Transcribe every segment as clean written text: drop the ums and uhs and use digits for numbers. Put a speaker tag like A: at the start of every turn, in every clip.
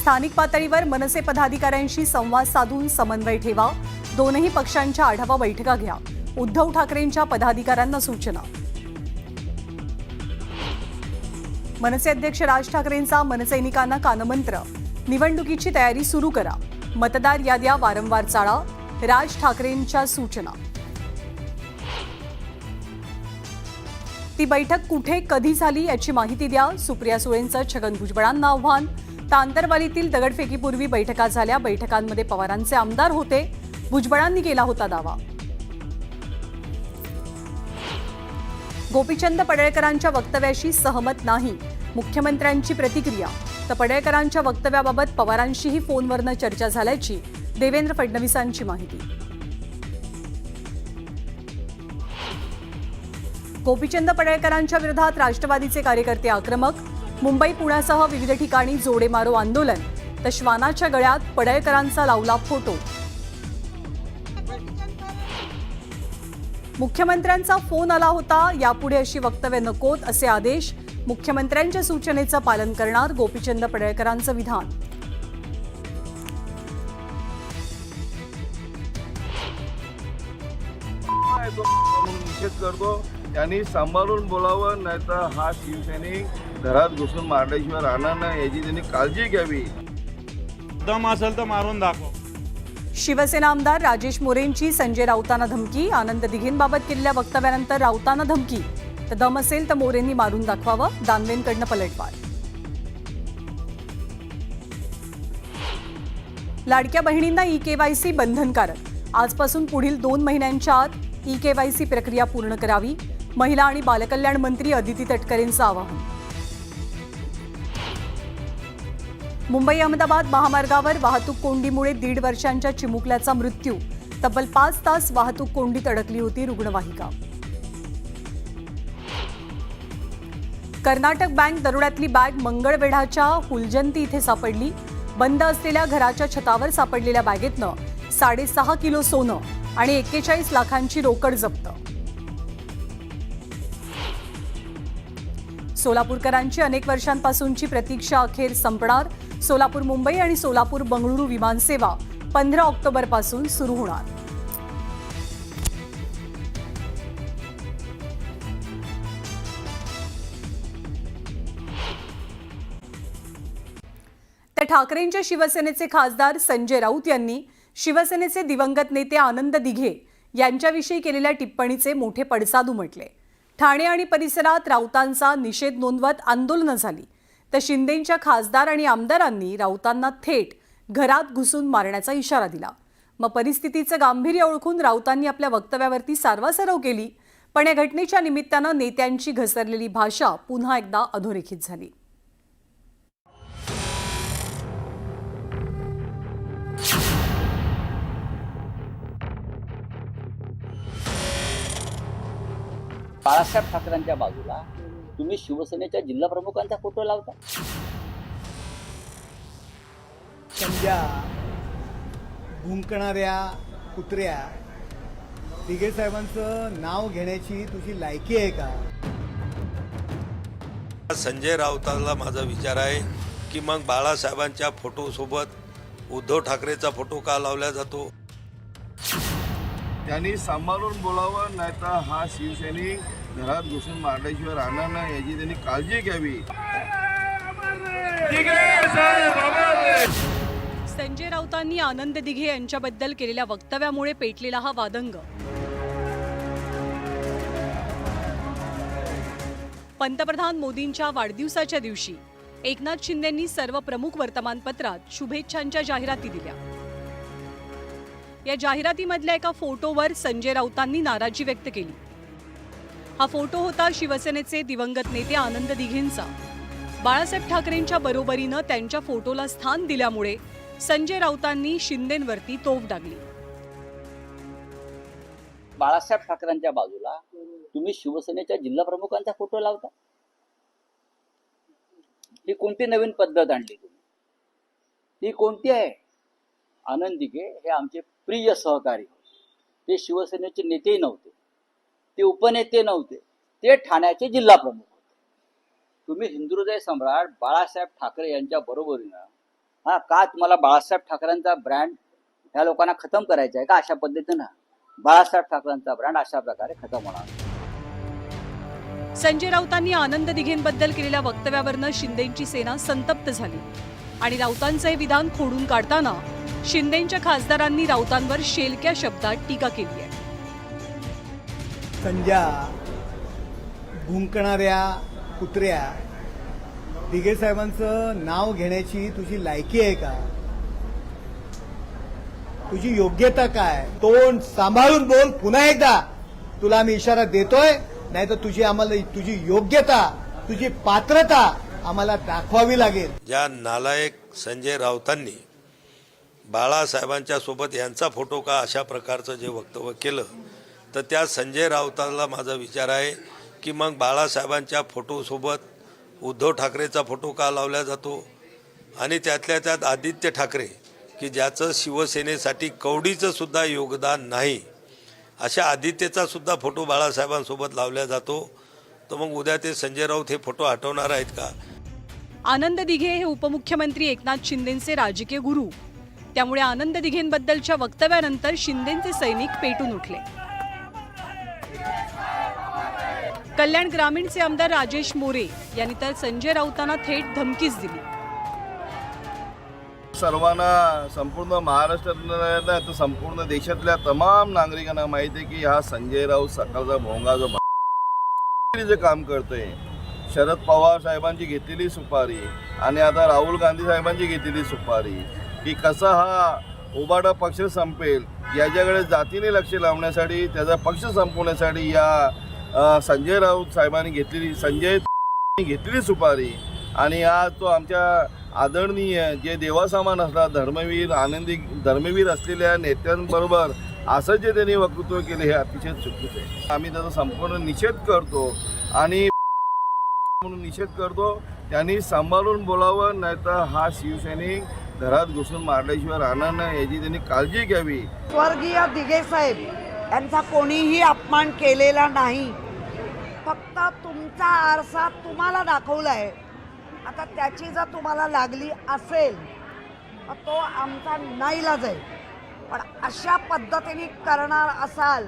A: स्थानिक पातळीवर मनसे पदाधिकाऱ्यांशी संवाद साधून समन्वय ठेवा. दोनही पक्षांच्या आढावा बैठका घ्या. उद्धव ठाकरेंच्या पदाधिकाऱ्यांना सूचना. मनसे अध्यक्ष राज ठाकरेंचा मनसैनिकांना कानमंत्र. निवडणुकीची तयारी सुरू करा. मतदार याद्या वारंवार चाळा. राज ठाकरेंच्या सूचना. ती बैठक कुठे कधी झाली याची माहिती द्या. सुप्रिया सुळेंचं छगन भुजबळांना आव्हान. तांतरवालीतील दगडफेकीपूर्वी बैठका झाल्या. बैठकांमध्ये पवारांचे आमदार होते. भुजबळांनी केला होता दावा. गोपीचंद पडळकरांच्या वक्तव्याशी सहमत नाही. मुख्यमंत्र्यांची प्रतिक्रिया. तर पडळकरांच्या वक्तव्याबाबत पवारांशीही फोनवरनं चर्चा झाल्याची देवेंद्र फडणवीसांची माहिती. गोपीचंद पडळकरांच्या विरोधात राष्ट्रवादीचे कार्यकर्ते आक्रमक. मुंबई पुण्यासह विविध ठिकाणी जोडे मारो आंदोलन. तर श्वानाच्या गळ्यात पडळकरांचा लावला फोटो. मुख्यमंत्र्यांचा फोन आला होता. यापुढे अशी वक्तव्य नकोत असे आदेश. मुख्यमंत्र्यांच्या सूचनेचं पालन करणार गोपीचंद पडळकरांचं विधान.
B: निषेध करतो. त्यांनी सांभाळून बोलावं, नाहीतर हा शिवसैनिक घरात घुसून मारल्याशिवाय राहणार नाही याची त्यांनी काळजी घ्यावी.
C: दम असेल तर मारून दाखव.
A: शिवसेना आमदार राजेश मोरेंची संजय राऊतांना धमकी. आनंद दिघेंबाबत केलेल्या वक्तव्यानंतर राऊतांना धमकी. तर दम असेल तर मोरेंनी मारून दाखवावं. दानवेंकडनं पलटवार. लाडक्या बहिणींना ई-केवायसी बंधनकारक. आजपासून पुढील 2 महिन्यांच्या आत ई-केवायसी प्रक्रिया पूर्ण करावी. महिला आणि बालकल्याण मंत्री अदिती तटकरेंचं आवाहन. मुंबई अहमदाबाद महामार्गावर वाहतूक कोंडीमुळे 1.5 वर्षांच्या चिमुकल्याचा मृत्यू. तब्बल 5 तास वाहतूक कोंडीत अडकली होती रुग्णवाहिका. कर्नाटक बँक दरोड्यातली बॅग मंगळवेढाच्या हुलजंती इथे सापडली. बंद असलेल्या घराच्या छतावर सापडलेल्या बॅगेतनं 6.5 किलो सोनं आणि 41 लाखांची रोकड जप्त. सोलापूरकरांची अनेक वर्षांपासूनची प्रतीक्षा अखेर संपणार. सोलापूर मुंबई आणि सोलापूर बंगळुरू विमानसेवा 15 ऑक्टोबरपासून सुरू होणार. तर ठाकरेंच्या शिवसेनेचे खासदार संजय राऊत यांनी शिवसेनेचे दिवंगत नेते आनंद दिघे यांच्याविषयी केलेल्या टिप्पणीचे मोठे पडसाद उमटले. ठाणे आणि परिसरात राऊतांचा निषेध नोंदवत आंदोलनं झाली. तर शिंदेंच्या खासदार आणि आमदारांनी राऊतांना थेट घरात घुसून मारण्याचा इशारा दिला. मग परिस्थितीचं गांभीर्य ओळखून राऊतांनी आपल्या वक्तव्यावरती सारवासारव केली. पण या घटनेच्या निमित्तानं नेत्यांची घसरलेली भाषा पुन्हा एकदा अधोरेखित झाली.
D: बाळासाहेब ठाकरेंच्या बाजूला तुम्ही शिवसेनेच्या जिल्हा प्रमुखांचा फोटो लावता.
E: समजा भुंकणाऱ्या कुत्र्या दिघे साहेबांचं नाव घेण्याची तुझी लायकी आहे का?
F: संजय राऊतांना माझा विचार आहे की मग बाळासाहेबांच्या फोटोसोबत उद्धव ठाकरेचा फोटो का लावला जातो?
B: त्यांनी सांभाळून बोलावं, नाहीतर हा शिवसैनिक घरात घुसून मारल्याशिवाय राहणार नाही याची त्यांनी काळजी घ्यावी.
A: संजय राऊतांनी आनंद दिघे यांच्याबद्दल केलेल्या वक्तव्यामुळे पेटलेला हा वादंग. पंतप्रधान मोदींच्या वाढदिवसाच्या दिवशी एकनाथ शिंदेंनी सर्व प्रमुख वर्तमानपत्रात शुभेच्छांच्या जाहिराती दिल्या. या जाहिरातीमधल्या एका फोटोवर संजय राऊतांनी नाराजी व्यक्त केली. हा फोटो होता शिवसेनेचे दिवंगत नेते आनंद दिघेंचा. बाळासाहेब ठाकरेंच्या बरोबरीनं त्यांच्या फोटोला स्थान दिल्यामुळे संजय राऊतांनी शिंदेंवरती तोफ डागली.
D: बाळासाहेब ठाकरेंच्या बाजूला तुम्ही शिवसेनेच्या जिल्हा प्रमुखांचा फोटो लावता. ही कोणती नवीन पद्धत आणली तुम्ही? ही कोणती आहे? आनंद दिघे हे आमचे प्रिय सहकारी होते. ते शिवसेनेचे नेतेही नव्हते, ते उपनेते नव्हते, ते ठाण्याचे जिल्हा प्रमुख होते. तुम्ही हिंदुहृदय सम्राट बाळासाहेब ठाकरे यांच्या बरोबरीनं का तुम्हाला बाळासाहेब ठाकरेंचा ब्रँड ह्या लोकांना खतम करायचा आहे का? अशा पद्धतीनं बाळासाहेब ठाकरेंचा ब्रँड अशा प्रकारे खतम होणार.
A: संजय राऊतांनी आनंद दिघेंबद्दल केलेल्या वक्तव्यावरनं शिंदेंची सेना संतप्त झाली आणि राऊतांचं हे विधान खोडून काढताना शिंदेंच्या खासदारांनी राऊतांवर शेलक्या शब्दात टीका केली आहे.
E: संजा भुंकणाऱ्या कुत्र्या, दिघे साहेबांचं नाव घेण्याची तुझी लायकी आहे का? तुझी योग्यता काय? तोंड सांभाळून बोल. पुन्हा एकदा तुला मी इशारा देतोय, नाही तर तुझी योग्यता, तुझी पात्रता आम्हाला दाखवावी लागेल.
F: ज्या नालायक संजय राऊतांनी बाळासाहेबांच्या सोबत यांचा फोटो का अशा प्रकारचं जे वक्तव्य केलं, तर त्या संजय राऊतांना माझा विचार आहे की मग बाळासाहेबांच्या फोटोसोबत उद्धव ठाकरेचा फोटो का लावला जातो आणि त्यातल्या त्यात आदित्य ठाकरे की ज्याचं शिवसेनेसाठी कवडीचं सुद्धा योगदान नाही, अशा आदित्यचा सुद्धा फोटो बाळासाहेबांसोबत लावला जातो. तर मग उद्या ते संजय राऊत हे फोटो हटवणार आहेत का?
A: आनंद दिघे हे उपमुख्यमंत्री एकनाथ शिंदेंचे राजकीय गुरु, त्यामुळे आनंद दिघेंबद्दलच्या वक्तव्यानंतर शिंदेंचे सैनिक पेटून उठले. कल्याण ग्रामीणचे आमदार राजेश मोरे यांनी तर संजय राऊतांना थेट धमकीच दिली.
B: सर्वांना, संपूर्ण महाराष्ट्रातल्या तर संपूर्ण देशातल्या तमाम नागरिकांना माहिती आहे की हा संजय राऊत सकाळचा भोंगा जो जे काम करतोय, शरद पवार साहेबांची घेतलेली सुपारी आणि आता राहुल गांधी साहेबांची घेतलेली सुपारी, की कसा हा उबाटा पक्ष संपेल याच्याकडे जातीने लक्ष लावण्यासाठी, त्याचा पक्ष संपवण्यासाठी या संजय राऊत साहेबांनी घेतलेली सुपारी. आणि आज तो आमच्या आदरणीय जे देवासमान असतात धर्मवीर असलेल्या नेत्यांबरोबर असं जे त्यांनी वक्तव्य केले हे अतिशय चुकीचं आहे. आम्ही त्याचा संपूर्ण निषेध करतो आणि म्हणून निषेध करतो. त्यांनी सांभाळून बोलावं, नाहीतर हा शिवसैनिक घरात घुसून मारल्याशिवाय राहणार नाही याची त्यांनी काळजी घ्यावी.
G: स्वर्गीय दिघे साहेब यांचा कोणीही अपमान केलेला नाही, फक्त तुमचा आरसा तुम्हाला दाखवलाय. आता त्याची जर तुम्हाला लागली असेल तर तो आमचा नाईलाज आहे, पण अशा पद्धतीने करणार असाल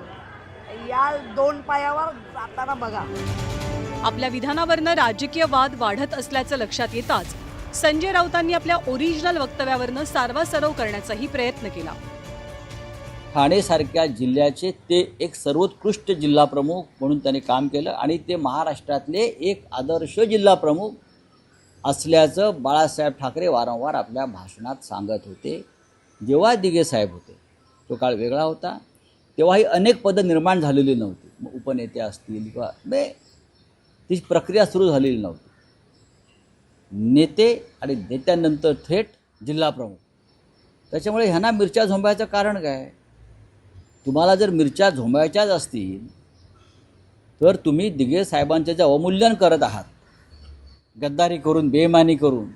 G: या दोन पायावर जाताना बघा.
A: आपल्या विधानावरनं राजकीय वाद वाढत असल्याचं लक्षात येताच संजय राऊतांनी आपल्या ओरिजिनल वक्तव्यावरनं सारवासारव करण्याचाही प्रयत्न केला.
D: ठाणेसारख्या जिल्ह्याचे ते एक सर्वोत्कृष्ट जिल्हा प्रमुख म्हणून त्यांनी काम केलं आणि ते महाराष्ट्रातले एक आदर्श जिल्हा प्रमुख असल्याचं बाळासाहेब ठाकरे वारंवार आपल्या भाषणात सांगत होते. जेव्हा दिघे साहेब होते तो काळ वेगळा होता, तेव्हाही अनेक पदं निर्माण झालेली नव्हती. मग उपनेते असतील किंवा ती प्रक्रिया सुरू झालेली नव्हती. नेते आणि नेत्यानंतर थेट जिल्हा प्रमुख. त्याच्यामुळे ह्यांना मिरच्या झोंबायचं कारण काय? तुम्हाला जर मिरच्या झोंबायच्याच असतील तर तुम्ही दिघे साहेबांचे जे अवमूल्यन करत आहात, गद्दारी करून, बेईमानी करून,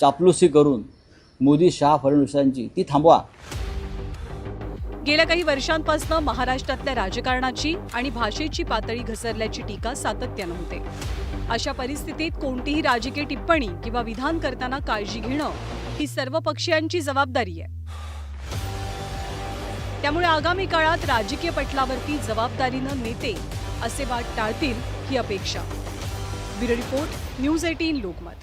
D: चापलुसी करून मोदी शहा फडणवीसांची, ती थांबवा.
A: गेल्या काही वर्षांपासून महाराष्ट्रातल्या राजकारणाची आणि भाषेची पातळी घसरल्याची टीका सातत्यानं होते. अशा परिस्थितीत कोणतीही राजकीय टिप्पणी किंवा विधान करताना काळजी घेणं ही सर्व पक्षीयांची जबाबदारी आहे. त्यामुळे आगामी काळात राजकीय पटलावरती जबाबदारीनं नेते असे वाद टाळतील ही अपेक्षा. Bureau report, news 18 Lokmat.